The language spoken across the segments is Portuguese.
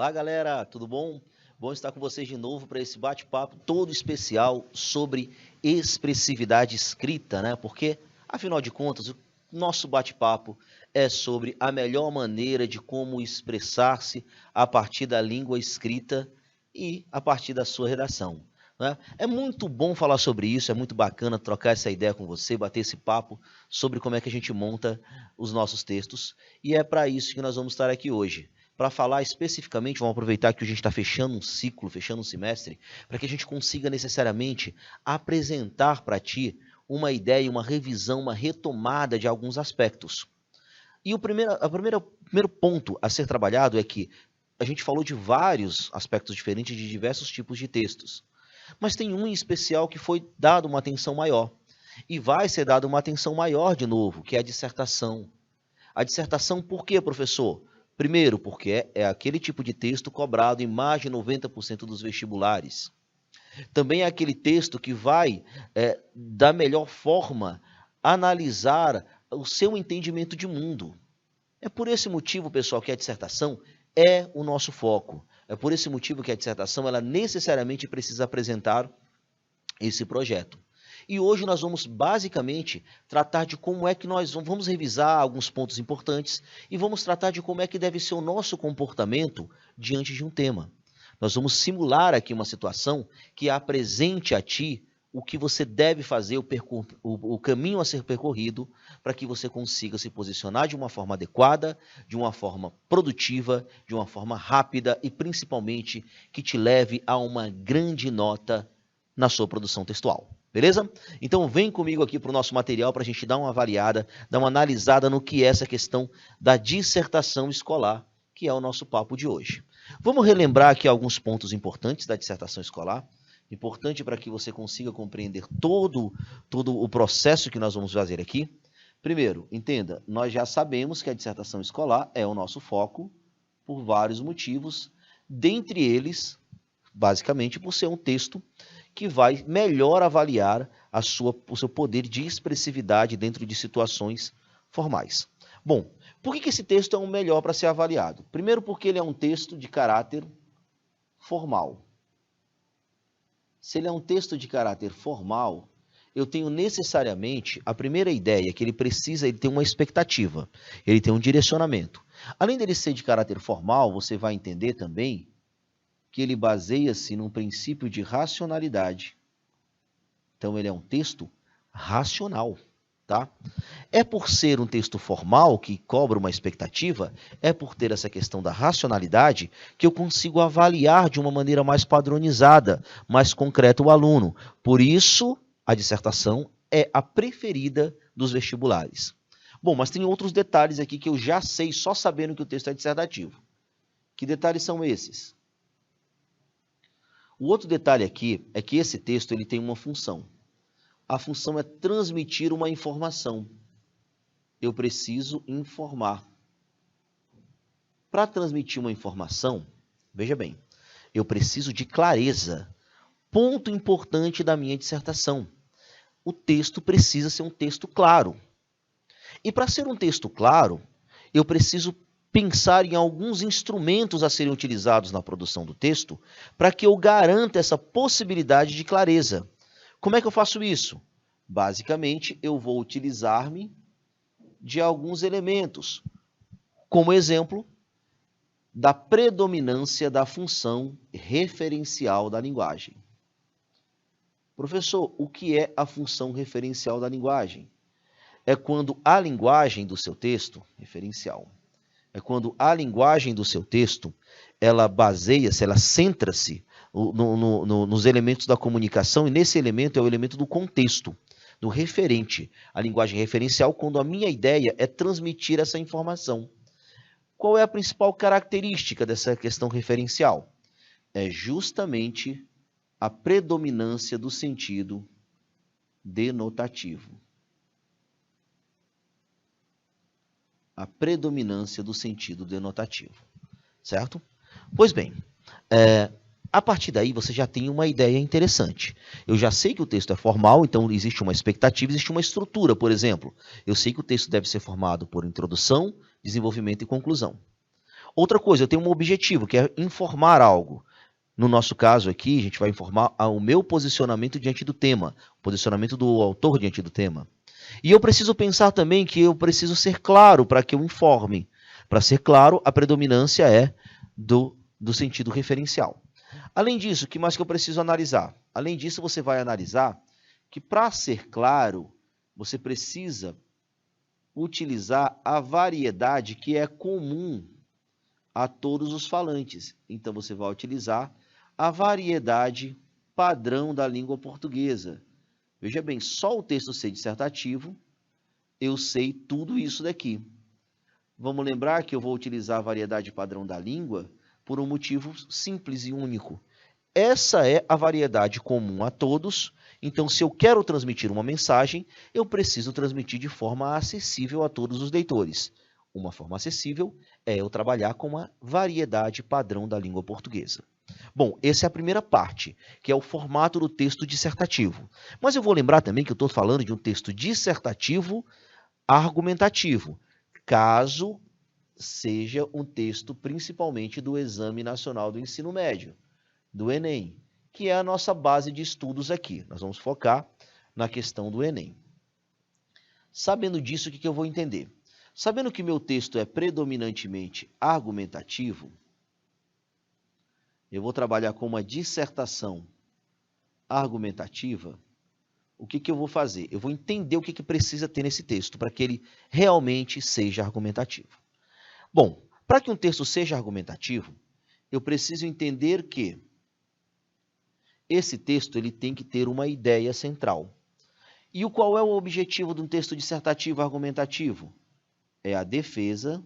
Olá, galera, tudo bom? Bom estar com vocês de novo para esse bate-papo todo especial sobre expressividade escrita, né? Porque, afinal de contas, o nosso bate-papo é sobre a melhor maneira de como expressar-se a partir da língua escrita e a partir da sua redação, né? É muito bom falar sobre isso, é muito bacana trocar essa ideia com você, bater esse papo sobre como é que a gente monta os nossos textos, e é para isso que nós vamos estar aqui hoje. Para falar especificamente, vamos aproveitar que a gente está fechando um ciclo, fechando um semestre, para que a gente consiga necessariamente apresentar para ti uma ideia, uma revisão, uma retomada de alguns aspectos. E o primeiro ponto a ser trabalhado é que a gente falou de vários aspectos diferentes de diversos tipos de textos, mas tem um em especial que foi dado uma atenção maior, e vai ser dado uma atenção maior de novo, que é a dissertação. A dissertação por quê, professor? Primeiro, porque é aquele tipo de texto cobrado em mais de 90% dos vestibulares. Também é aquele texto que vai, da melhor forma, analisar o seu entendimento de mundo. É por esse motivo, pessoal, que a dissertação é o nosso foco. É por esse motivo que a dissertação ela necessariamente precisa apresentar esse projeto. E hoje nós vamos basicamente tratar de como é que nós vamos revisar alguns pontos importantes e vamos tratar de como é que deve ser o nosso comportamento diante de um tema. Nós vamos simular aqui uma situação que apresente a ti o que você deve fazer, o caminho a ser percorrido para que você consiga se posicionar de uma forma adequada, de uma forma produtiva, de uma forma rápida e principalmente que te leve a uma grande nota na sua produção textual. Beleza? Então vem comigo aqui para o nosso material para a gente dar uma avaliada, dar uma analisada no que é essa questão da dissertação escolar, que é o nosso papo de hoje. Vamos relembrar aqui alguns pontos importantes da dissertação escolar, importante para que você consiga compreender todo o processo que nós vamos fazer aqui. Primeiro, entenda, nós já sabemos que a dissertação escolar é o nosso foco por vários motivos, dentre eles, basicamente, por ser um texto que vai melhor avaliar o seu poder de expressividade dentro de situações formais. Bom, por que esse texto é o melhor para ser avaliado? Primeiro porque ele é um texto de caráter formal. Se ele é um texto de caráter formal, eu tenho necessariamente a primeira ideia que ele tem uma expectativa, ele tem um direcionamento. Além dele ser de caráter formal, você vai entender também que ele baseia-se num princípio de racionalidade. Então, ele é um texto racional, tá? É por ser um texto formal, que cobra uma expectativa, é por ter essa questão da racionalidade, que eu consigo avaliar de uma maneira mais padronizada, mais concreta o aluno. Por isso, a dissertação é a preferida dos vestibulares. Bom, mas tem outros detalhes aqui que eu já sei só sabendo que o texto é dissertativo. Que detalhes são esses? O outro detalhe aqui é que esse texto ele tem uma função. A função é transmitir uma informação. Eu preciso informar. Para transmitir uma informação, veja bem, eu preciso de clareza. Ponto importante da minha dissertação. O texto precisa ser um texto claro. E para ser um texto claro, eu preciso pensar em alguns instrumentos a serem utilizados na produção do texto para que eu garanta essa possibilidade de clareza. Como é que eu faço isso? Basicamente, eu vou utilizar-me de alguns elementos, como exemplo, da predominância da função referencial da linguagem. Professor, o que é a função referencial da linguagem? É quando a linguagem do seu texto, referencial, é quando a linguagem do seu texto, ela baseia-se, ela centra-se nos elementos da comunicação, e nesse elemento é o elemento do contexto, do referente. A linguagem referencial, quando a minha ideia é transmitir essa informação. Qual é a principal característica dessa questão referencial? É justamente a predominância do sentido denotativo. A predominância do sentido denotativo, certo? Pois bem, a partir daí você já tem uma ideia interessante. Eu já sei que o texto é formal, então existe uma expectativa, existe uma estrutura, por exemplo. Eu sei que o texto deve ser formado por introdução, desenvolvimento e conclusão. Outra coisa, eu tenho um objetivo, que é informar algo. No nosso caso aqui, a gente vai informar o meu posicionamento diante do tema, o posicionamento do autor diante do tema. E eu preciso pensar também que eu preciso ser claro para que eu informe. Para ser claro, a predominância é do sentido referencial. Além disso, o que mais que eu preciso analisar? Além disso, você vai analisar que para ser claro, você precisa utilizar a variedade que é comum a todos os falantes. Então, você vai utilizar a variedade padrão da língua portuguesa. Veja bem, só o texto ser dissertativo, eu sei tudo isso daqui. Vamos lembrar que eu vou utilizar a variedade padrão da língua por um motivo simples e único. Essa é a variedade comum a todos, então se eu quero transmitir uma mensagem, eu preciso transmitir de forma acessível a todos os leitores. Uma forma acessível é eu trabalhar com a variedade padrão da língua portuguesa. Bom, essa é a primeira parte, que é o formato do texto dissertativo. Mas eu vou lembrar também que eu estou falando de um texto dissertativo argumentativo, caso seja um texto principalmente do Exame Nacional do Ensino Médio, do Enem, que é a nossa base de estudos aqui. Nós vamos focar na questão do Enem. Sabendo disso, o que eu vou entender? Sabendo que meu texto é predominantemente argumentativo, eu vou trabalhar com uma dissertação argumentativa. O que eu vou fazer? Eu vou entender o que precisa ter nesse texto para que ele realmente seja argumentativo. Bom, para que um texto seja argumentativo, eu preciso entender que esse texto ele tem que ter uma ideia central. E qual é o objetivo de um texto dissertativo argumentativo? É a defesa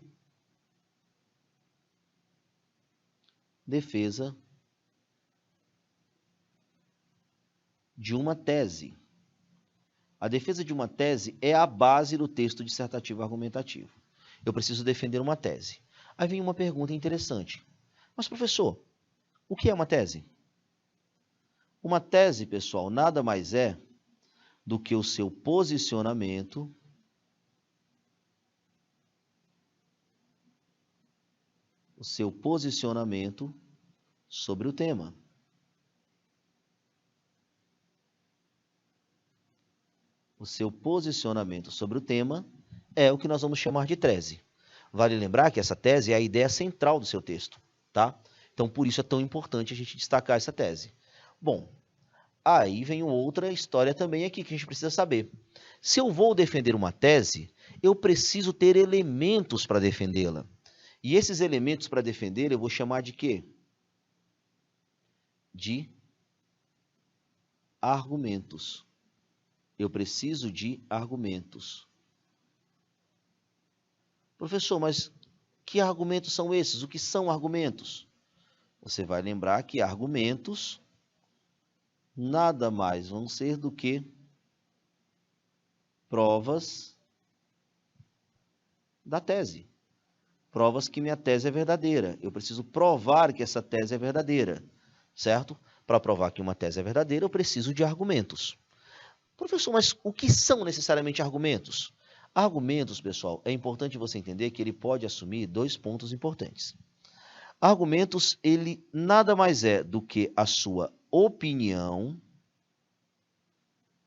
de uma tese. A defesa de uma tese é a base do texto dissertativo argumentativo. Eu preciso defender uma tese. Aí vem uma pergunta interessante. Mas, professor, o que é uma tese? Uma tese, pessoal, nada mais é do que o seu posicionamento sobre o tema. O seu posicionamento sobre o tema é o que nós vamos chamar de tese. Vale lembrar que essa tese é a ideia central do seu texto, tá? Então, por isso é tão importante a gente destacar essa tese. Bom, aí vem outra história também aqui que a gente precisa saber. Se eu vou defender uma tese, eu preciso ter elementos para defendê-la. E esses elementos para defender eu vou chamar de quê? De argumentos. Eu preciso de argumentos. Professor, mas que argumentos são esses? O que são argumentos? Você vai lembrar que argumentos nada mais vão ser do que provas da tese. Provas que minha tese é verdadeira. Eu preciso provar que essa tese é verdadeira, certo? Para provar que uma tese é verdadeira, eu preciso de argumentos. Professor, mas o que são necessariamente argumentos? Argumentos, pessoal, é importante você entender que ele pode assumir dois pontos importantes. Argumentos, ele nada mais é do que a sua opinião.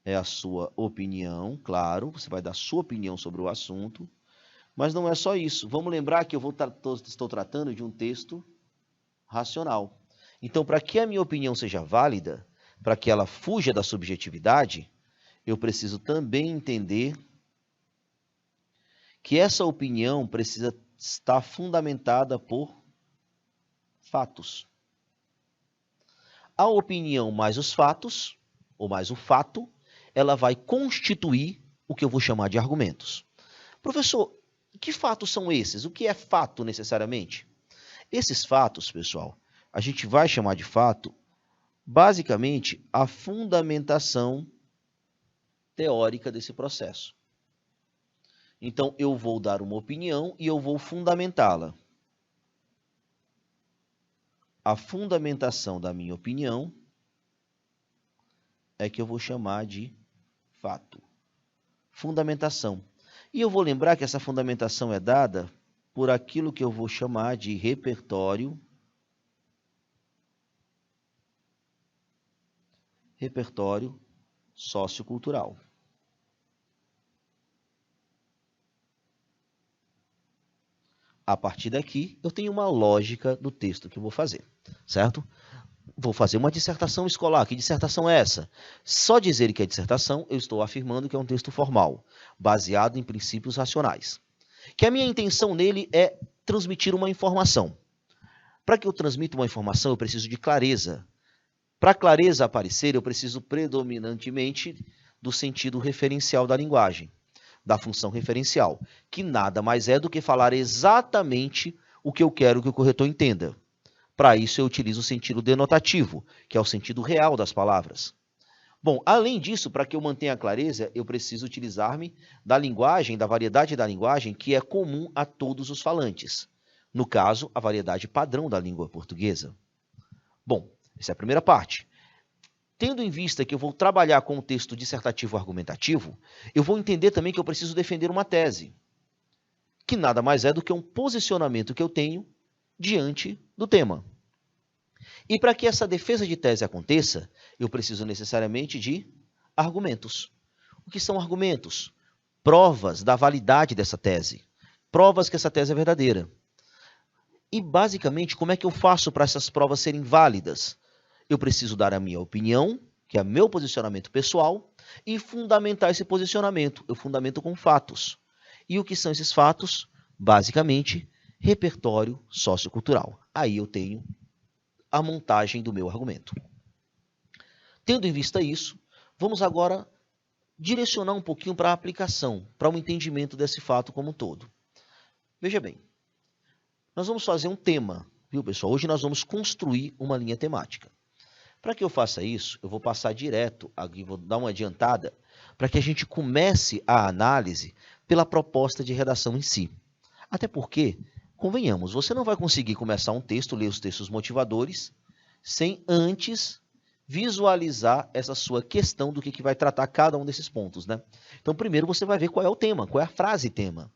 É a sua opinião, claro, você vai dar sua opinião sobre o assunto, mas não é só isso. Vamos lembrar que estou tratando de um texto racional. Então, para que a minha opinião seja válida, para que ela fuja da subjetividade, eu preciso também entender que essa opinião precisa estar fundamentada por fatos. A opinião mais os fatos, ou mais o fato, ela vai constituir o que eu vou chamar de argumentos. Professor, que fatos são esses? O que é fato necessariamente? Esses fatos, pessoal, a gente vai chamar de fato, basicamente, a fundamentação teórica desse processo. Então, eu vou dar uma opinião e eu vou fundamentá-la. A fundamentação da minha opinião é que eu vou chamar de fato. Fundamentação. E eu vou lembrar que essa fundamentação é dada por aquilo que eu vou chamar de repertório sociocultural. A partir daqui, eu tenho uma lógica do texto que eu vou fazer, certo? Vou fazer uma dissertação escolar. Que dissertação é essa? Só dizer que é dissertação, eu estou afirmando que é um texto formal, baseado em princípios racionais. Que a minha intenção nele é transmitir uma informação. Para que eu transmita uma informação, eu preciso de clareza. Para a clareza aparecer, eu preciso predominantemente do sentido referencial da linguagem, da função referencial, que nada mais é do que falar exatamente o que eu quero que o corretor entenda. Para isso, eu utilizo o sentido denotativo, que é o sentido real das palavras. Bom, além disso, para que eu mantenha a clareza, eu preciso utilizar-me da linguagem, da variedade da linguagem que é comum a todos os falantes. No caso, a variedade padrão da língua portuguesa. Bom, essa é a primeira parte. Tendo em vista que eu vou trabalhar com o texto dissertativo argumentativo, eu vou entender também que eu preciso defender uma tese, que nada mais é do que um posicionamento que eu tenho diante do tema. E para que essa defesa de tese aconteça, eu preciso necessariamente de argumentos. O que são argumentos? Provas da validade dessa tese. Provas que essa tese é verdadeira. E, basicamente, como é que eu faço para essas provas serem válidas? Eu preciso dar a minha opinião, que é meu posicionamento pessoal, e fundamentar esse posicionamento. Eu fundamento com fatos. E o que são esses fatos? Basicamente, repertório sociocultural. Aí eu tenho a montagem do meu argumento. Tendo em vista isso, vamos agora direcionar um pouquinho para a aplicação, para o entendimento desse fato como um todo. Veja bem, nós vamos fazer um tema, viu, pessoal? Hoje nós vamos construir uma linha temática. Para que eu faça isso, eu vou passar direto, aqui vou dar uma adiantada, para que a gente comece a análise pela proposta de redação em si. Até porque, convenhamos, você não vai conseguir começar um texto, ler os textos motivadores, sem antes visualizar essa sua questão do que vai tratar cada um desses pontos, né? Então, primeiro você vai ver qual é o tema, qual é a frase tema.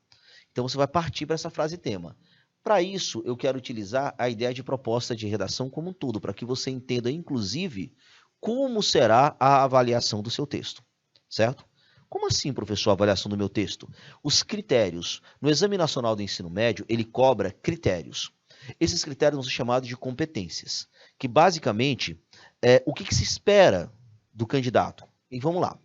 Então, você vai partir para essa frase tema. Para isso, eu quero utilizar a ideia de proposta de redação como um todo, para que você entenda, inclusive, como será a avaliação do seu texto, certo? Como assim, professor, a avaliação do meu texto? Os critérios. No Exame Nacional do Ensino Médio, ele cobra critérios. Esses critérios são chamados de competências, que basicamente é o que se espera do candidato. E vamos lá.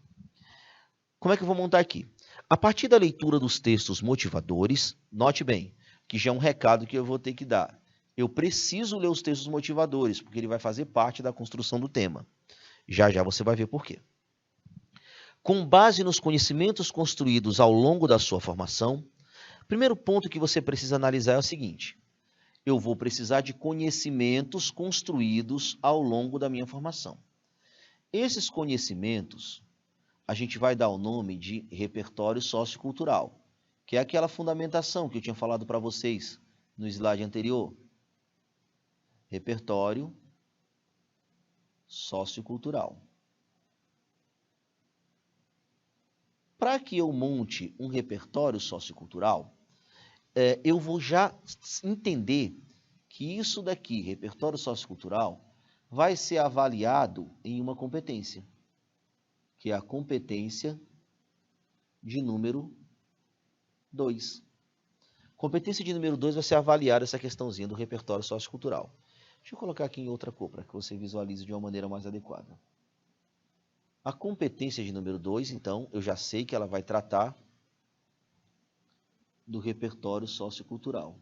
Como é que eu vou montar aqui? A partir da leitura dos textos motivadores, note bem, que já é um recado que eu vou ter que dar. Eu preciso ler os textos motivadores, porque ele vai fazer parte da construção do tema. Já já você vai ver por quê. Com base nos conhecimentos construídos ao longo da sua formação, o primeiro ponto que você precisa analisar é o seguinte: eu vou precisar de conhecimentos construídos ao longo da minha formação. Esses conhecimentos, a gente vai dar o nome de repertório sociocultural, que é aquela fundamentação que eu tinha falado para vocês no slide anterior. Repertório sociocultural. Para que eu monte um repertório sociocultural, eu vou já entender que isso daqui, repertório sociocultural, vai ser avaliado em uma competência, que é a competência de número 2. Competência de número 2 vai ser avaliar essa questãozinha do repertório sociocultural. Deixa eu colocar aqui em outra cor, para que você visualize de uma maneira mais adequada. A competência de número 2, então, eu já sei que ela vai tratar do repertório sociocultural.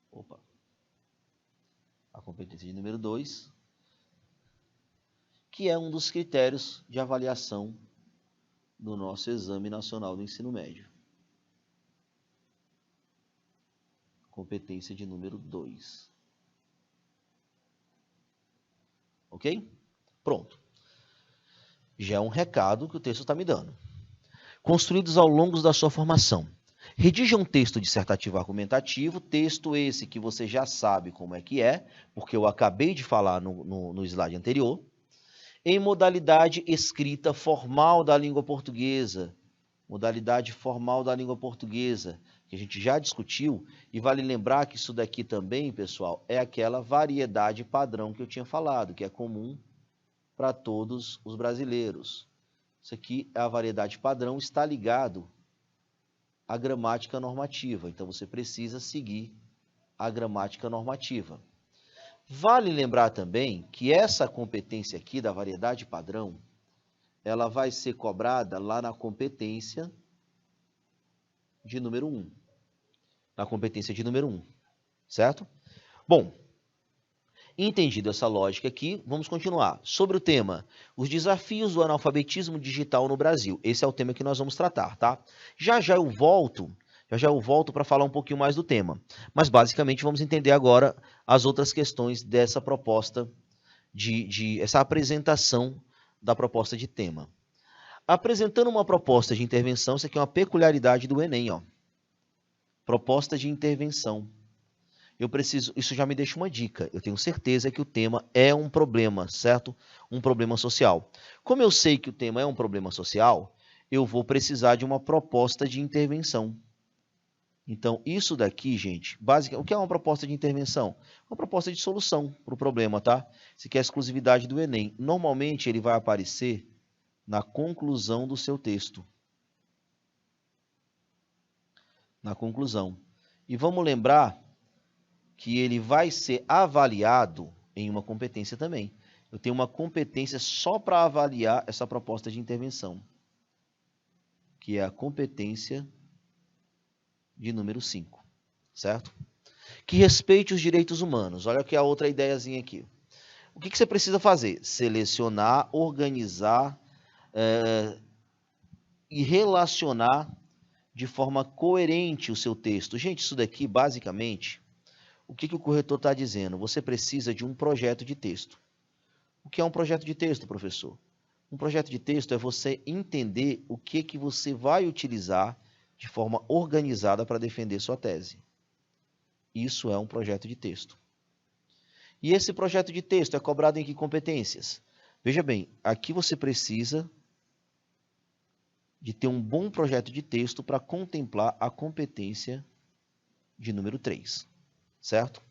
Opa. A competência de número 2, que é um dos critérios de avaliação do nosso Exame Nacional do Ensino Médio. Competência de número 2. Ok? Pronto. Já é um recado que o texto está me dando. Construídos ao longo da sua formação. Redija um texto dissertativo argumentativo, texto esse que você já sabe como é que é, porque eu acabei de falar no slide anterior, em modalidade escrita formal da língua portuguesa, modalidade formal da língua portuguesa, que a gente já discutiu, e vale lembrar que isso daqui também, pessoal, é aquela variedade padrão que eu tinha falado, que é comum para todos os brasileiros. Isso aqui é a variedade padrão, está ligado à gramática normativa, então você precisa seguir a gramática normativa. Vale lembrar também que essa competência aqui da variedade padrão, ela vai ser cobrada lá na competência de número 1. Na competência de número 1, certo? Bom, entendido essa lógica aqui, vamos continuar. Sobre o tema, os desafios do analfabetismo digital no Brasil. Esse é o tema que nós vamos tratar, tá? Já eu volto para falar um pouquinho mais do tema. Mas, basicamente, vamos entender agora as outras questões dessa proposta, essa apresentação da proposta de tema. Apresentando uma proposta de intervenção, isso aqui é uma peculiaridade do Enem, ó. Proposta de intervenção. Isso já me deixa uma dica. Eu tenho certeza que o tema é um problema, certo? Um problema social. Como eu sei que o tema é um problema social, eu vou precisar de uma proposta de intervenção. Então, isso daqui, gente, basicamente, o que é uma proposta de intervenção? Uma proposta de solução para o problema, tá? Isso aqui é a exclusividade do Enem. Normalmente, ele vai aparecer na conclusão do seu texto. Na conclusão. E vamos lembrar que ele vai ser avaliado em uma competência também. Eu tenho uma competência só para avaliar essa proposta de intervenção, que é a competência de número 5, certo? Que respeite os direitos humanos. Olha aqui a outra ideiazinha aqui. O que você precisa fazer? Selecionar, organizar e relacionar de forma coerente o seu texto. Gente, isso daqui, basicamente, o que o corretor está dizendo? Você precisa de um projeto de texto. O que é um projeto de texto, professor? Um projeto de texto é você entender o que você vai utilizar de forma organizada para defender sua tese. Isso é um projeto de texto. E esse projeto de texto é cobrado em que competências? Veja bem, aqui você precisa de ter um bom projeto de texto para contemplar a competência de número 3, certo?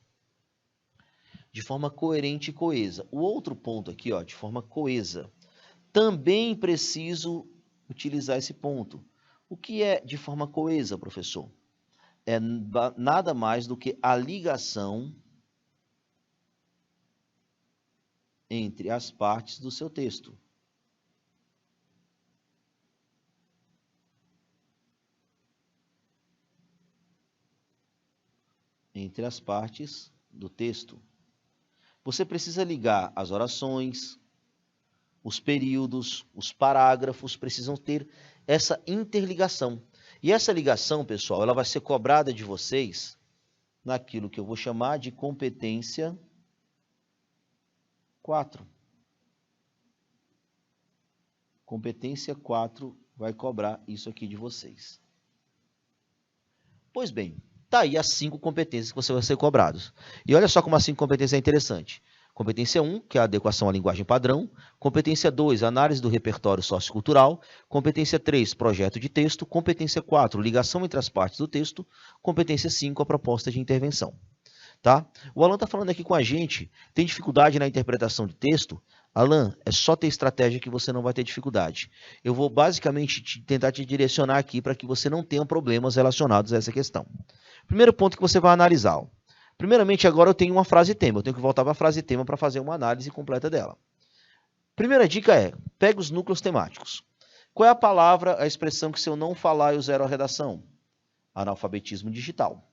De forma coerente e coesa. O outro ponto aqui, ó, de forma coesa. Também preciso utilizar esse ponto. O que é de forma coesa, professor? É nada mais do que a ligação entre as partes do seu texto. Entre as partes do texto. Você precisa ligar as orações, os períodos, os parágrafos, precisam ter essa interligação. E essa ligação, pessoal, ela vai ser cobrada de vocês naquilo que eu vou chamar de competência 4. Competência 4 vai cobrar isso aqui de vocês. Pois bem, tá aí as 5 competências que você vai ser cobrados. E olha só como as 5 competências é interessante. Competência 1, que é a adequação à linguagem padrão. Competência 2, análise do repertório sociocultural. Competência 3, projeto de texto. Competência 4, ligação entre as partes do texto. Competência 5, a proposta de intervenção. Tá? O Alan está falando aqui com a gente, tem dificuldade na interpretação de texto? Alan, é só ter estratégia que você não vai ter dificuldade. Eu vou basicamente tentar te direcionar aqui para que você não tenha problemas relacionados a essa questão. Primeiro ponto que você vai analisar. Ó. Primeiramente, agora eu tenho uma frase tema. Eu tenho que voltar para a frase tema para fazer uma análise completa dela. Primeira dica é, pega os núcleos temáticos. Qual é a palavra, a expressão que se eu não falar eu zero a redação? Analfabetismo digital.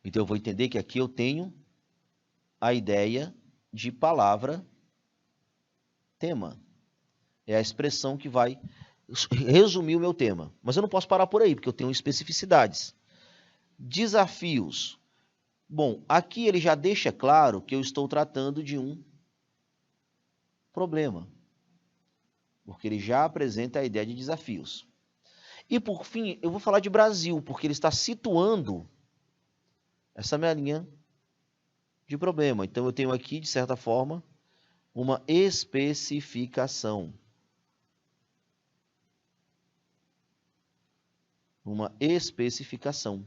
Então eu vou entender que aqui eu tenho a ideia de palavra tema. É a expressão que vai resumir o meu tema. Mas eu não posso parar por aí, porque eu tenho especificidades. Desafios. Bom, aqui ele já deixa claro que eu estou tratando de um problema, porque ele já apresenta a ideia de desafios. E, por fim, eu vou falar de Brasil, porque ele está situando essa minha linha de problema. Então, eu tenho aqui, de certa forma, uma especificação. uma especificação.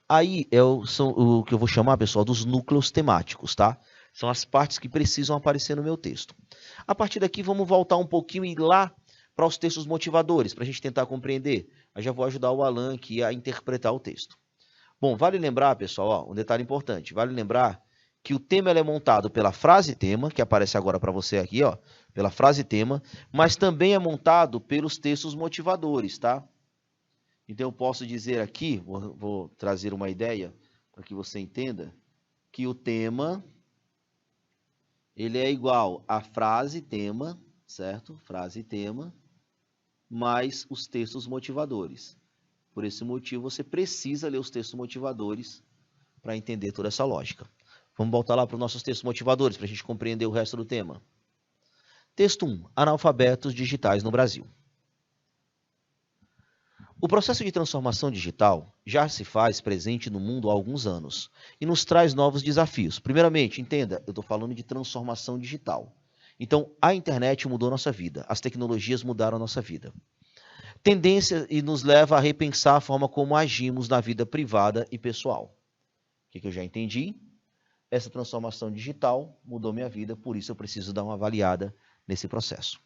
Aí são o que eu vou chamar, pessoal, dos núcleos temáticos, tá? São as partes que precisam aparecer no meu texto. A partir daqui, vamos voltar um pouquinho e ir lá para os textos motivadores, para a gente tentar compreender. Aí já vou ajudar o Alan aqui a interpretar o texto. Bom, vale lembrar, pessoal, ó, um detalhe importante. Vale lembrar que o tema é montado pela frase tema, que aparece agora para você aqui, ó, pela frase tema, mas também é montado pelos textos motivadores, tá? Então, eu posso dizer aqui, vou trazer uma ideia para que você entenda, que o tema, ele é igual à frase tema, certo? Frase tema, mais os textos motivadores. Por esse motivo, você precisa ler os textos motivadores para entender toda essa lógica. Vamos voltar lá para os nossos textos motivadores, para a gente compreender o resto do tema. Texto 1. Analfabetos digitais no Brasil. O processo de transformação digital já se faz presente no mundo há alguns anos e nos traz novos desafios. Primeiramente, entenda, eu estou falando de transformação digital. Então, a internet mudou nossa vida, as tecnologias mudaram a nossa vida. Tendência e nos leva a repensar a forma como agimos na vida privada e pessoal. O que eu já entendi? Essa transformação digital mudou minha vida, por isso eu preciso dar uma avaliada nesse processo.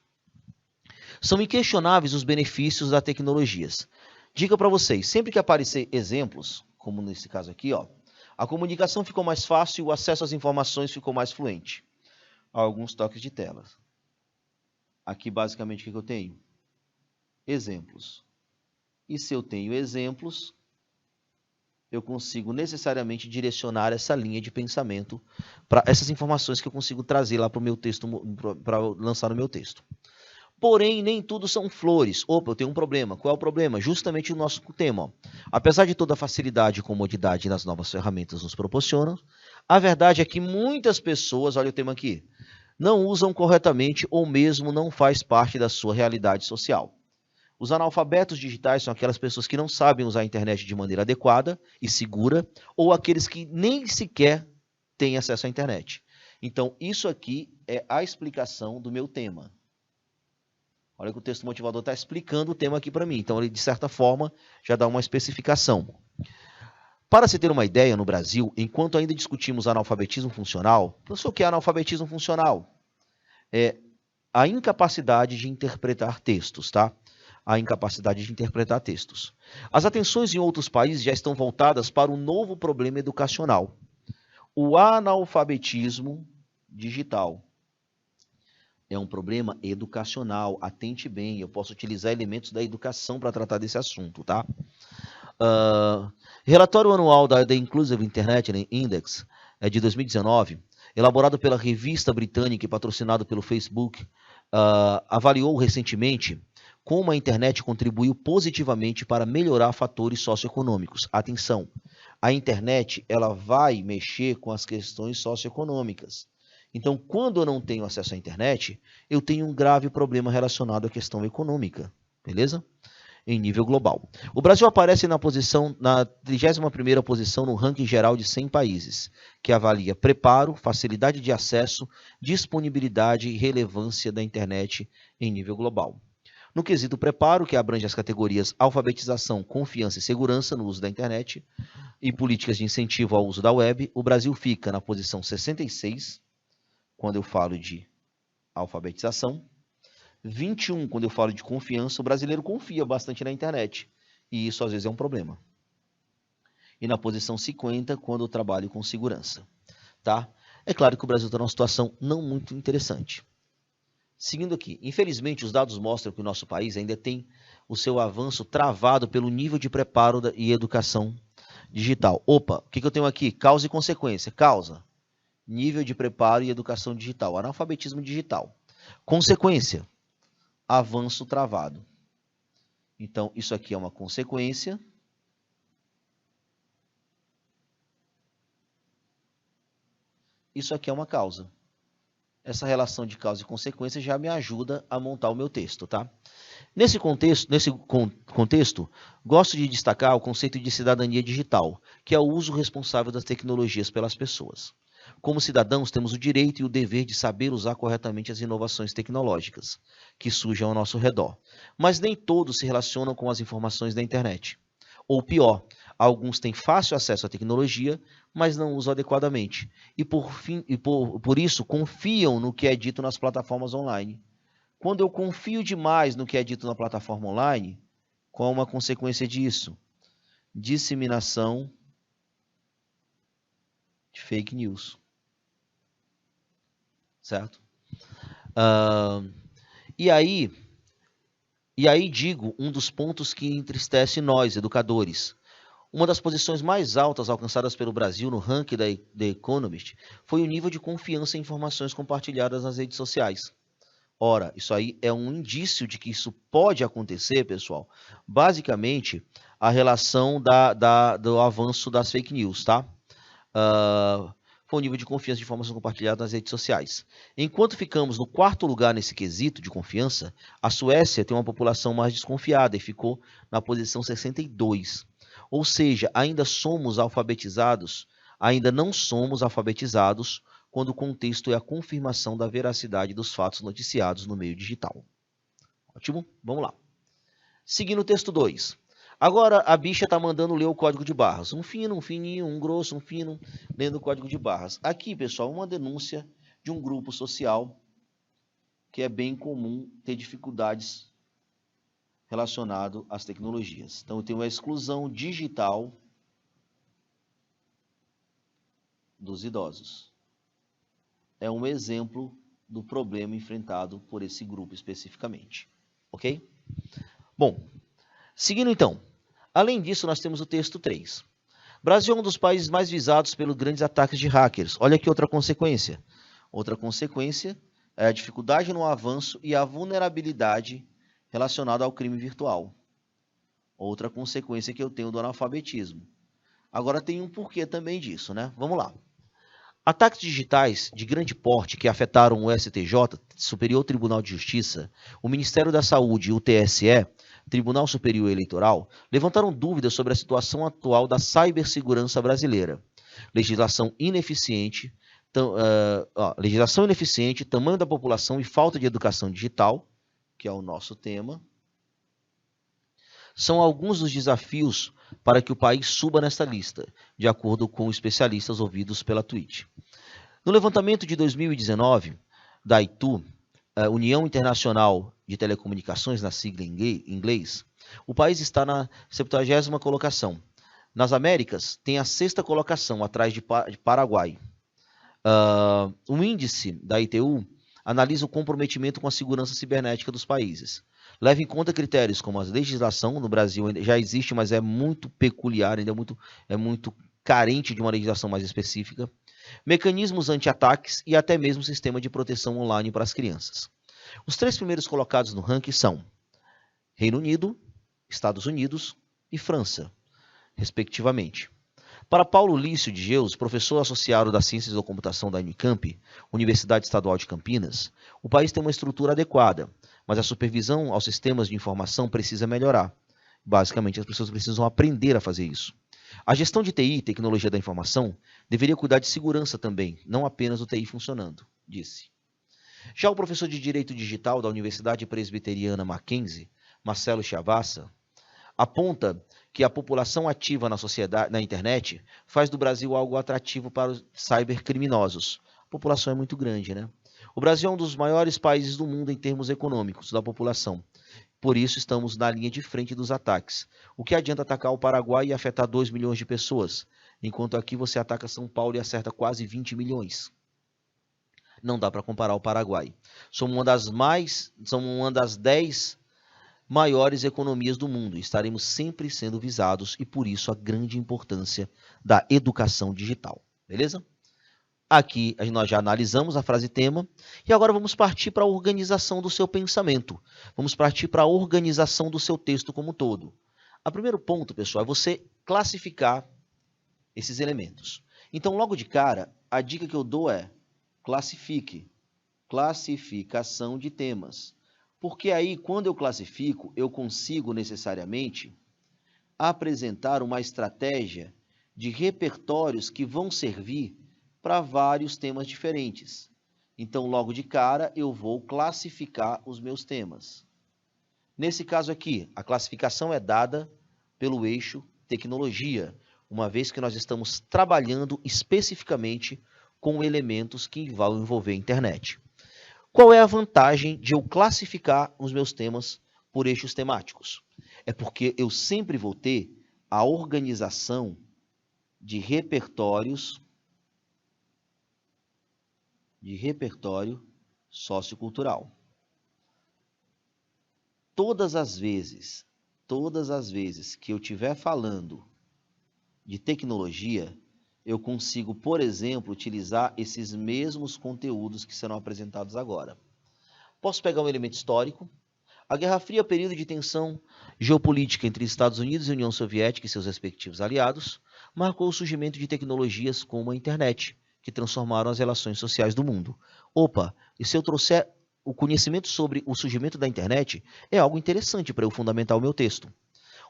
São inquestionáveis os benefícios das tecnologias. Dica para vocês, sempre que aparecer exemplos, como nesse caso aqui, ó, a comunicação ficou mais fácil e o acesso às informações ficou mais fluente. Alguns toques de tela. Aqui, basicamente, o que eu tenho? Exemplos. E se eu tenho exemplos, eu consigo necessariamente direcionar essa linha de pensamento para essas informações que eu consigo trazer lá para o meu texto, para lançar no meu texto. Porém, nem tudo são flores. Opa, eu tenho um problema. Qual é o problema? Justamente o nosso tema. Ó. Apesar de toda a facilidade e comodidade nas novas ferramentas nos proporcionam, a verdade é que muitas pessoas, olha o tema aqui, não usam corretamente ou mesmo não faz parte da sua realidade social. Os analfabetos digitais são aquelas pessoas que não sabem usar a internet de maneira adequada e segura, ou aqueles que nem sequer têm acesso à internet. Então, isso aqui é a explicação do meu tema. Olha que o texto motivador está explicando o tema aqui para mim. Então, ele, de certa forma, já dá uma especificação. Para se ter uma ideia, no Brasil, enquanto ainda discutimos analfabetismo funcional, o que é analfabetismo funcional? É a incapacidade de interpretar textos, tá? A incapacidade de interpretar textos. As atenções em outros países já estão voltadas para um novo problema educacional. O analfabetismo digital. É um problema educacional, atente bem, eu posso utilizar elementos da educação para tratar desse assunto, tá? Relatório anual da The Inclusive Internet Index de 2019, elaborado pela revista britânica e patrocinado pelo Facebook, avaliou recentemente como a internet contribuiu positivamente para melhorar fatores socioeconômicos. Atenção, a internet ela vai mexer com as questões socioeconômicas. Então, quando eu não tenho acesso à internet, eu tenho um grave problema relacionado à questão econômica, beleza? Em nível global. O Brasil aparece na 31ª posição no ranking geral de 100 países, que avalia preparo, facilidade de acesso, disponibilidade e relevância da internet em nível global. No quesito preparo, que abrange as categorias alfabetização, confiança e segurança no uso da internet e políticas de incentivo ao uso da web, o Brasil fica na posição 66, quando eu falo de alfabetização, 21 quando eu falo de confiança. O brasileiro confia bastante na internet, e isso às vezes é um problema. E na posição 50, quando eu trabalho com segurança. Tá? É claro que o Brasil está numa situação não muito interessante. Seguindo aqui, infelizmente os dados mostram que o nosso país ainda tem o seu avanço travado pelo nível de preparo e educação digital. Opa, o que eu tenho aqui? Causa e consequência. Causa. Nível de preparo e educação digital, analfabetismo digital. Consequência, avanço travado. Então, isso aqui é uma consequência. Isso aqui é uma causa. Essa relação de causa e consequência já me ajuda a montar o meu texto, tá? Nesse contexto, gosto de destacar o conceito de cidadania digital, que é o uso responsável das tecnologias pelas pessoas. Como cidadãos, temos o direito e o dever de saber usar corretamente as inovações tecnológicas que surgem ao nosso redor. Mas nem todos se relacionam com as informações da internet. Ou pior, alguns têm fácil acesso à tecnologia, mas não usam adequadamente. E por isso confiam no que é dito nas plataformas online. Quando eu confio demais no que é dito na plataforma online, qual é uma consequência disso? Disseminação de fake news. Certo? E aí digo um dos pontos que entristece nós, educadores. Uma das posições mais altas alcançadas pelo Brasil no ranking da The Economist foi o nível de confiança em informações compartilhadas nas redes sociais. Ora, isso aí é um indício de que isso pode acontecer, pessoal. Basicamente, a relação do avanço das fake news, tá? Foi o nível de confiança de informação compartilhada nas redes sociais. Enquanto ficamos no quarto lugar nesse quesito de confiança, a Suécia tem uma população mais desconfiada e ficou na posição 62. Ou seja, ainda não somos alfabetizados quando o contexto é a confirmação da veracidade dos fatos noticiados no meio digital. Ótimo? Vamos lá. Seguindo o texto 2. Agora a bicha está mandando ler o código de barras. Um fino, um fininho, um grosso, um fino, lendo o código de barras. Aqui, pessoal, uma denúncia de um grupo social que é bem comum ter dificuldades relacionado às tecnologias. Então, eu tenho a exclusão digital dos idosos. É um exemplo do problema enfrentado por esse grupo especificamente. Ok? Bom, seguindo então. Além disso, nós temos o texto 3. Brasil é um dos países mais visados pelos grandes ataques de hackers. Olha aqui outra consequência. Outra consequência é a dificuldade no avanço e a vulnerabilidade relacionada ao crime virtual. Outra consequência que eu tenho do analfabetismo. Agora tem um porquê também disso, né? Vamos lá. Ataques digitais de grande porte que afetaram o STJ, Superior Tribunal de Justiça, o Ministério da Saúde e o TSE, Tribunal Superior Eleitoral, levantaram dúvidas sobre a situação atual da cibersegurança brasileira. Legislação ineficiente, tamanho da população e falta de educação digital, que é o nosso tema, são alguns dos desafios para que o país suba nesta lista, de acordo com especialistas ouvidos pela Twitch. No levantamento de 2019, da ITU, União Internacional de Telecomunicações, na sigla em inglês, o país está na 70ª colocação. Nas Américas, tem a 6ª colocação, atrás de Paraguai. O índice da ITU analisa o comprometimento com a segurança cibernética dos países. Leva em conta critérios como a legislação, no Brasil já existe, mas é muito peculiar, ainda é muito carente de uma legislação mais específica, mecanismos anti-ataques e até mesmo sistema de proteção online para as crianças. Os 3 primeiros colocados no ranking são Reino Unido, Estados Unidos e França, respectivamente. Para Paulo Lício de Geus, professor associado das Ciências da Computação da Unicamp, Universidade Estadual de Campinas, o país tem uma estrutura adequada, mas a supervisão aos sistemas de informação precisa melhorar. Basicamente, as pessoas precisam aprender a fazer isso. A gestão de TI, tecnologia da informação, deveria cuidar de segurança também, não apenas o TI funcionando, disse. Já o professor de Direito Digital da Universidade Presbiteriana Mackenzie, Marcelo Chavassa, aponta que a população ativa na sociedade, na internet, faz do Brasil algo atrativo para os cybercriminosos. A população é muito grande, né? O Brasil é um dos maiores países do mundo em termos econômicos da população. Por isso, estamos na linha de frente dos ataques. O que adianta atacar o Paraguai e afetar 2 milhões de pessoas, enquanto aqui você ataca São Paulo e acerta quase 20 milhões. Não dá para comparar o Paraguai. Somos uma das 10 maiores economias do mundo. Estaremos sempre sendo visados e, por isso, a grande importância da educação digital. Beleza? Aqui nós já analisamos a frase tema e agora vamos partir para a organização do seu pensamento. Vamos partir para a organização do seu texto como um todo. O primeiro ponto, pessoal, é você classificar esses elementos. Então, logo de cara, a dica que eu dou é classifique. Classificação de temas. Porque aí, quando eu classifico, eu consigo necessariamente apresentar uma estratégia de repertórios que vão servir para vários temas diferentes. Então, logo de cara, eu vou classificar os meus temas. Nesse caso aqui, a classificação é dada pelo eixo tecnologia, uma vez que nós estamos trabalhando especificamente com elementos que vão envolver a internet. Qual é a vantagem de eu classificar os meus temas por eixos temáticos? É porque eu sempre vou ter a organização de repertório sociocultural. Todas as vezes que eu estiver falando de tecnologia, eu consigo, por exemplo, utilizar esses mesmos conteúdos que serão apresentados agora. Posso pegar um elemento histórico. A Guerra Fria é o período de tensão geopolítica entre Estados Unidos e União Soviética e seus respectivos aliados, marcou o surgimento de tecnologias como a internet, que transformaram as relações sociais do mundo. Opa, e se eu trouxer o conhecimento sobre o surgimento da internet, é algo interessante para eu fundamentar o meu texto.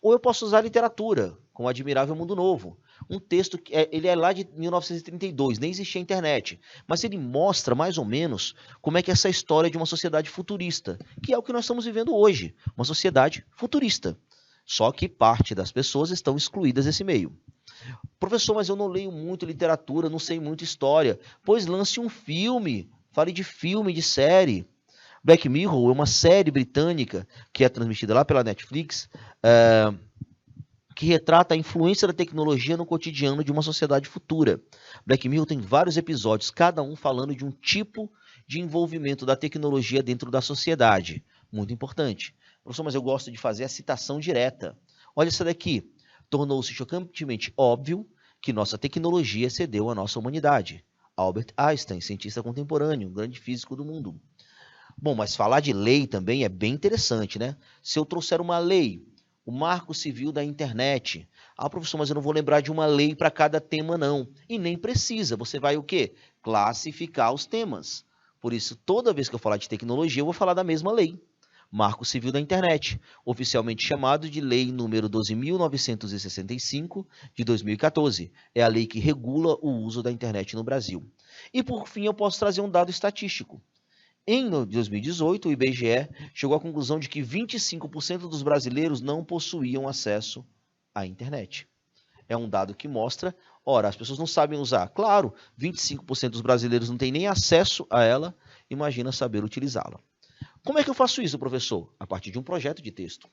Ou eu posso usar literatura, como Admirável Mundo Novo. Um texto que ele é lá de 1932, nem existia internet, mas ele mostra mais ou menos como é que é essa história de uma sociedade futurista, que é o que nós estamos vivendo hoje, uma sociedade futurista. Só que parte das pessoas estão excluídas desse meio. Professor, mas eu não leio muito literatura, não sei muito história. Pois lance um filme, fale de filme, de série. Black Mirror é uma série britânica que é transmitida lá pela Netflix, que retrata a influência da tecnologia no cotidiano de uma sociedade futura. Black Mirror tem vários episódios, cada um falando de um tipo de envolvimento da tecnologia dentro da sociedade. Muito importante. Professor, mas eu gosto de fazer a citação direta. Olha essa daqui. Tornou-se chocantemente óbvio que nossa tecnologia excedeu a nossa humanidade. Albert Einstein, cientista contemporâneo, um grande físico do mundo. Bom, mas falar de lei também é bem interessante, né? Se eu trouxer uma lei, o Marco Civil da Internet. Ah, professor, mas eu não vou lembrar de uma lei para cada tema, não. E nem precisa. Você vai o quê? Classificar os temas. Por isso, toda vez que eu falar de tecnologia, eu vou falar da mesma lei. Marco Civil da Internet, oficialmente chamado de Lei número 12.965, de 2014. É a lei que regula o uso da internet no Brasil. E, por fim, eu posso trazer um dado estatístico. Em 2018, o IBGE chegou à conclusão de que 25% dos brasileiros não possuíam acesso à internet. É um dado que mostra, ora, as pessoas não sabem usar. Claro, 25% dos brasileiros não têm nem acesso a ela, imagina saber utilizá-la. Como é que eu faço isso, professor? A partir de um projeto de texto.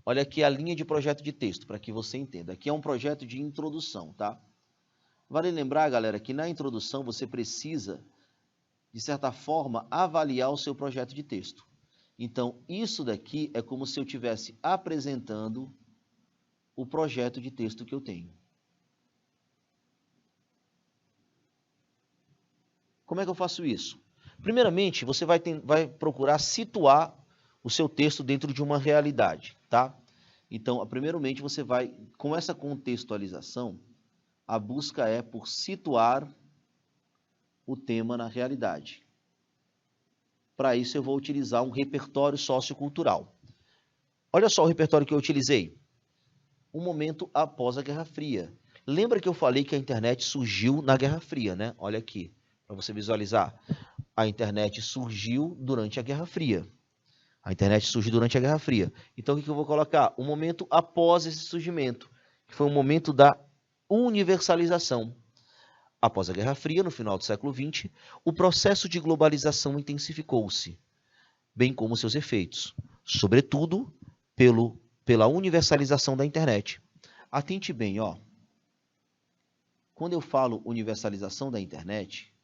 Olha aqui a linha de projeto de texto, para que você entenda. Aqui é um projeto de introdução, tá? Vale lembrar, galera, que na introdução você precisa, de certa forma, avaliar o seu projeto de texto. Então, isso daqui é como se eu estivesse apresentando o projeto de texto que eu tenho. Como é que eu faço isso? Primeiramente, você vai procurar situar o seu texto dentro de uma realidade, tá? Então, primeiramente, você vai, com essa contextualização, a busca é por situar o tema na realidade. Para isso, eu vou utilizar um repertório sociocultural. Olha só o repertório que eu utilizei. Um momento após a Guerra Fria. Lembra que eu falei que a internet surgiu na Guerra Fria, né? Olha aqui, para você visualizar. A internet surgiu durante a Guerra Fria. A internet surgiu durante a Guerra Fria. Então, o que eu vou colocar? Um momento após esse surgimento, que foi um momento da universalização. Após a Guerra Fria, no final do século XX, o processo de globalização intensificou-se, bem como seus efeitos, sobretudo pela universalização da internet. Atente bem, ó. Quando eu falo universalização da internet,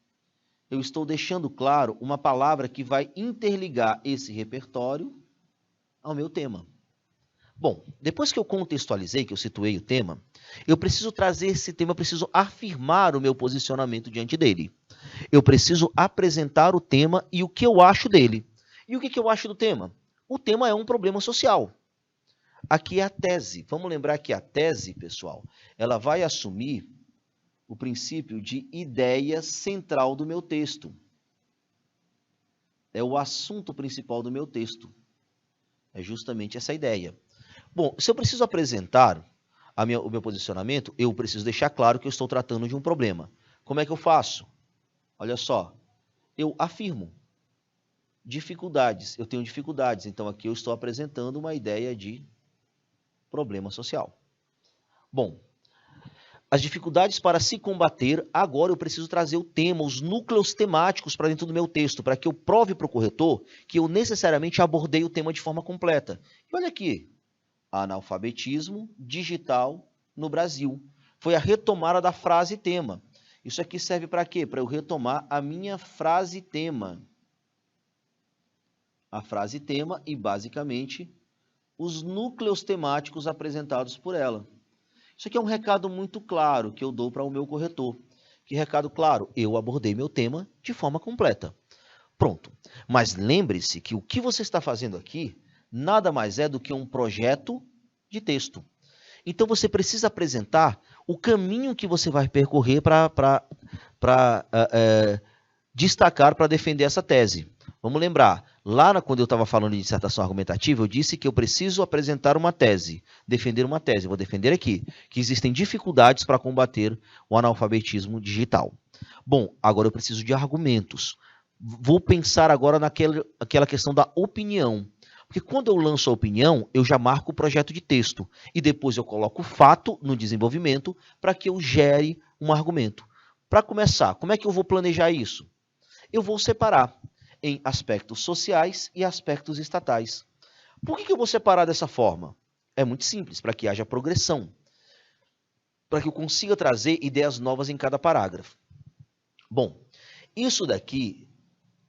eu estou deixando claro uma palavra que vai interligar esse repertório ao meu tema. Bom, depois que eu contextualizei, que eu situei o tema, eu preciso trazer esse tema, eu preciso afirmar o meu posicionamento diante dele. Eu preciso apresentar o tema e o que eu acho dele. E o que eu acho do tema? O tema é um problema social. Aqui é a tese. Vamos lembrar que a tese, pessoal, ela vai assumir o princípio de ideia central do meu texto. É o assunto principal do meu texto. É justamente essa ideia. Bom, se eu preciso apresentar o meu posicionamento, eu preciso deixar claro que eu estou tratando de um problema. Como é que eu faço? Olha só, eu afirmo dificuldades. Eu tenho dificuldades, então aqui eu estou apresentando uma ideia de problema social. Bom, as dificuldades para se combater, agora eu preciso trazer o tema, os núcleos temáticos para dentro do meu texto, para que eu prove para o corretor que eu necessariamente abordei o tema de forma completa. E olha aqui, analfabetismo digital no Brasil. Foi a retomada da frase tema. Isso aqui serve para quê? Para eu retomar a minha frase tema. A frase tema e, basicamente, os núcleos temáticos apresentados por ela. Isso aqui é um recado muito claro que eu dou para o meu corretor. Que recado claro? Eu abordei meu tema de forma completa. Pronto. Mas lembre-se que o que você está fazendo aqui nada mais é do que um projeto de texto. Então, você precisa apresentar o caminho que você vai percorrer para destacar, para defender essa tese. Vamos lembrar, lá quando eu estava falando de dissertação argumentativa, eu disse que eu preciso apresentar uma tese, defender uma tese. Vou defender aqui que existem dificuldades para combater o analfabetismo digital. Bom, agora eu preciso de argumentos. Vou pensar agora naquela questão da opinião. Porque quando eu lanço a opinião, eu já marco o projeto de texto. E depois eu coloco o fato no desenvolvimento para que eu gere um argumento. Para começar, como é que eu vou planejar isso? Eu vou separar em aspectos sociais e aspectos estatais. Por que eu vou separar dessa forma? É muito simples, para que haja progressão. Para que eu consiga trazer ideias novas em cada parágrafo. Bom, isso daqui,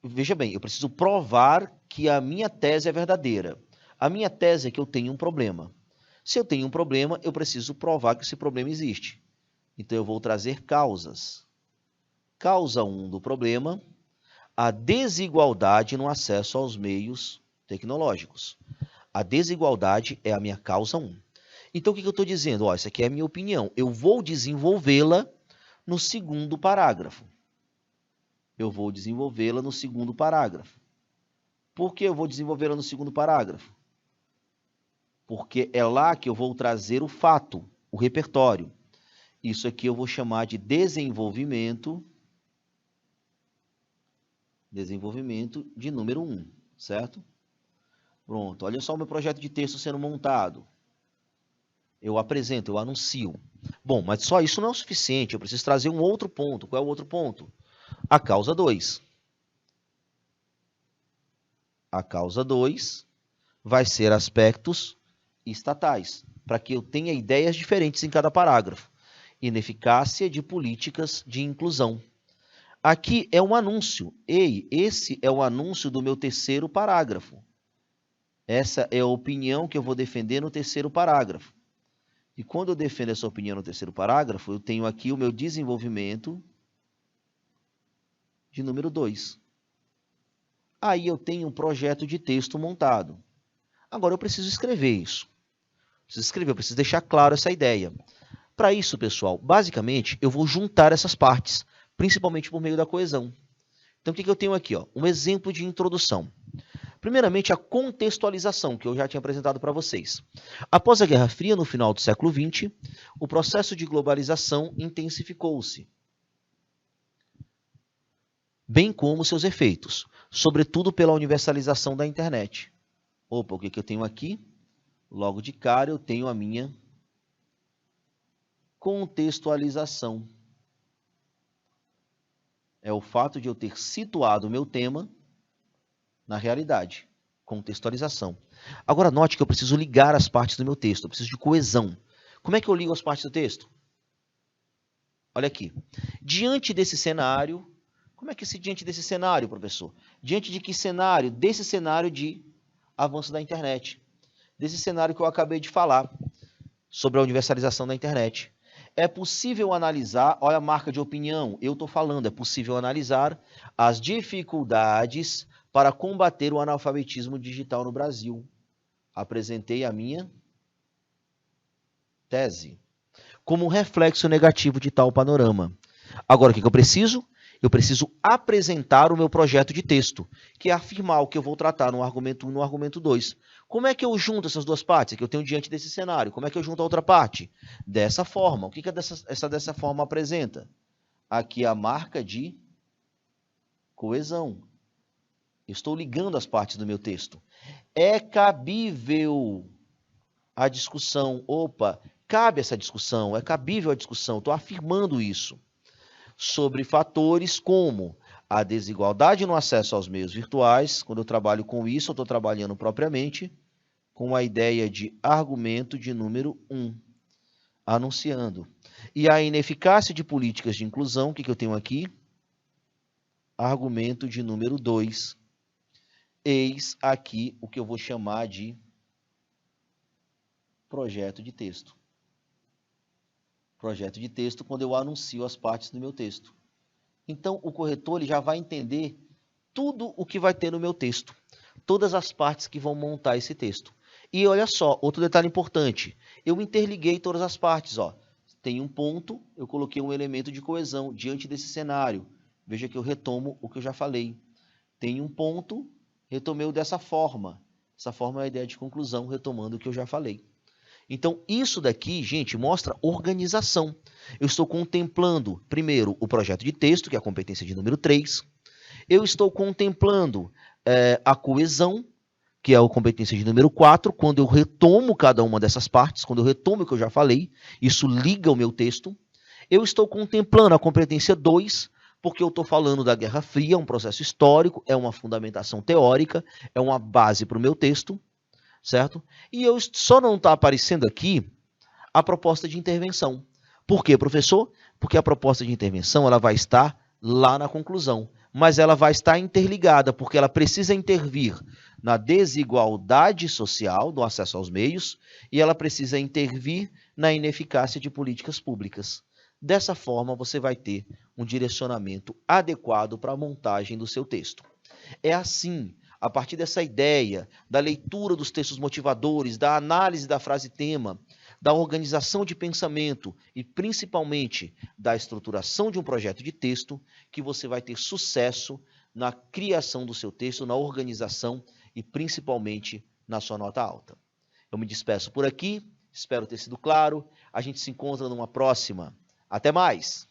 veja bem, eu preciso provar que a minha tese é verdadeira. A minha tese é que eu tenho um problema. Se eu tenho um problema, eu preciso provar que esse problema existe. Então eu vou trazer causas. Causa 1 do problema, a desigualdade no acesso aos meios tecnológicos. A desigualdade é a minha causa 1. Então, o que eu estou dizendo? Ó, isso aqui é a minha opinião. Eu vou desenvolvê-la no segundo parágrafo. Eu vou desenvolvê-la no segundo parágrafo. Por que eu vou desenvolvê-la no segundo parágrafo? Porque é lá que eu vou trazer o fato, o repertório. Isso aqui eu vou chamar de desenvolvimento de número 1, certo? Pronto, olha só o meu projeto de texto sendo montado. Eu apresento, eu anuncio. Bom, mas só isso não é o suficiente, eu preciso trazer um outro ponto. Qual é o outro ponto? A causa 2. A causa 2 vai ser aspectos estatais, para que eu tenha ideias diferentes em cada parágrafo. Ineficácia de políticas de inclusão. Aqui é um anúncio. Ei, esse é o anúncio do meu terceiro parágrafo. Essa é a opinião que eu vou defender no terceiro parágrafo. E quando eu defendo essa opinião no terceiro parágrafo, eu tenho aqui o meu desenvolvimento de número 2. Aí eu tenho um projeto de texto montado. Agora eu preciso escrever isso. Eu preciso deixar claro essa ideia. Para isso, pessoal, basicamente, eu vou juntar essas partes, principalmente por meio da coesão. Então, o que eu tenho aqui? Ó? Um exemplo de introdução. Primeiramente, a contextualização, que eu já tinha apresentado para vocês. Após a Guerra Fria, no final do século XX, o processo de globalização intensificou-se, bem como seus efeitos, sobretudo pela universalização da internet. Opa, o que eu tenho aqui? Logo de cara, eu tenho a minha contextualização. É o fato de eu ter situado o meu tema na realidade. Contextualização. Agora, note que eu preciso ligar as partes do meu texto. Eu preciso de coesão. Como é que eu ligo as partes do texto? Olha aqui. Diante desse cenário... Como é que se diante desse cenário, professor? Diante de que cenário? Desse cenário de avanço da internet. Desse cenário que eu acabei de falar sobre a universalização da internet. É possível analisar, olha a marca de opinião, eu estou falando, é possível analisar as dificuldades para combater o analfabetismo digital no Brasil. Apresentei a minha tese como um reflexo negativo de tal panorama. Agora, o que eu preciso? Eu preciso apresentar o meu projeto de texto, que é afirmar o que eu vou tratar no argumento 1 e no argumento 2. Como é que eu junto essas duas partes que eu tenho diante desse cenário? Como é que eu junto a outra parte? Dessa forma. O que essa dessa forma apresenta? aqui a marca de coesão. Estou ligando as partes do meu texto. É cabível a discussão. Opa, cabe essa discussão, é cabível a discussão. Estou afirmando isso. Sobre fatores como a desigualdade no acesso aos meios virtuais. Quando eu trabalho com isso, eu estou trabalhando propriamente com a ideia de argumento de número 1, anunciando. E a ineficácia de políticas de inclusão, o que eu tenho aqui? Argumento de número 2. Eis aqui o que eu vou chamar de projeto de texto. Projeto de texto quando eu anuncio as partes do meu texto. Então, o corretor ele já vai entender tudo o que vai ter no meu texto. Todas as partes que vão montar esse texto. E olha só, outro detalhe importante. Eu interliguei todas as partes. Ó. Tem um ponto, eu coloquei um elemento de coesão diante desse cenário. Veja que eu retomo o que eu já falei. Tem um ponto, retomei dessa forma. Essa forma é a ideia de conclusão, retomando o que eu já falei. Então, isso daqui, gente, mostra organização. Eu estou contemplando, primeiro, o projeto de texto, que é a competência de número 3. Eu estou contemplando a coesão, que é a competência de número 4, quando eu retomo cada uma dessas partes, quando eu retomo o que eu já falei, isso liga o meu texto. Eu estou contemplando a competência 2, porque eu estou falando da Guerra Fria, um processo histórico, é uma fundamentação teórica, é uma base para o meu texto. Certo? E eu só não está aparecendo aqui a proposta de intervenção. Por quê, professor? Porque a proposta de intervenção ela vai estar lá na conclusão, mas ela vai estar interligada, porque ela precisa intervir na desigualdade social do acesso aos meios e ela precisa intervir na ineficácia de políticas públicas. Dessa forma, você vai ter um direcionamento adequado para a montagem do seu texto. É assim, a partir dessa ideia, da leitura dos textos motivadores, da análise da frase-tema, da organização de pensamento e, principalmente, da estruturação de um projeto de texto, que você vai ter sucesso na criação do seu texto, na organização e, principalmente, na sua nota alta. Eu me despeço por aqui, espero ter sido claro. A gente se encontra numa próxima. Até mais!